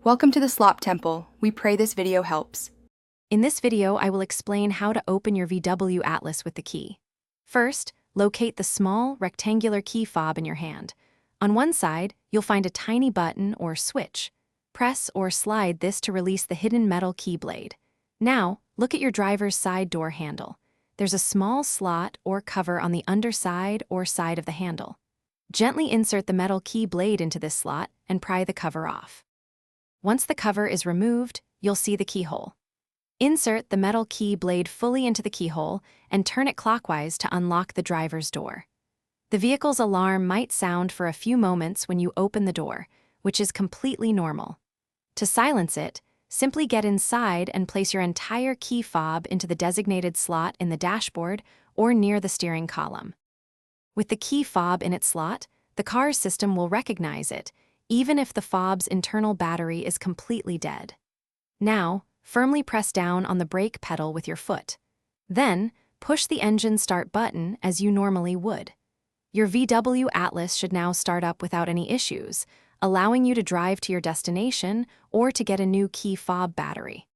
Welcome to the Slop Temple. We pray this video helps. In this video, I will explain how to open your VW Atlas with the key. First, locate the small, rectangular key fob in your hand. On one side, you'll find a tiny button or switch. Press or slide this to release the hidden metal key blade. Now, look at your driver's side door handle. There's a small slot or cover on the underside or side of the handle. Gently insert the metal key blade into this slot and pry the cover off. Once the cover is removed, you'll see the keyhole. Insert the metal key blade fully into the keyhole and turn it clockwise to unlock the driver's door. The vehicle's alarm might sound for a few moments when you open the door, which is completely normal. To silence it, simply get inside and place your entire key fob into the designated slot in the dashboard or near the steering column. With the key fob in its slot, the car's system will recognize it, even if the fob's internal battery is completely dead. Now, firmly press down on the brake pedal with your foot. Then, push the engine start button as you normally would. Your VW Atlas should now start up without any issues, allowing you to drive to your destination or to get a new key fob battery.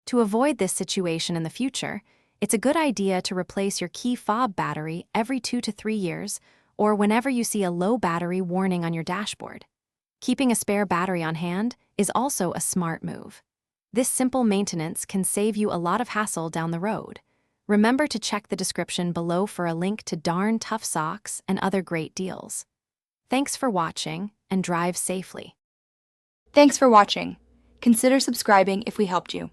To avoid this situation in the future, it's a good idea to replace your key fob battery every 2 to 3 years or whenever you see a low battery warning on your dashboard. Keeping a spare battery on hand is also a smart move. This simple maintenance can save you a lot of hassle down the road. Remember to check the description below for a link to darn tough socks and other great deals. Thanks for watching and drive safely. Thanks for watching. Consider subscribing if we helped you.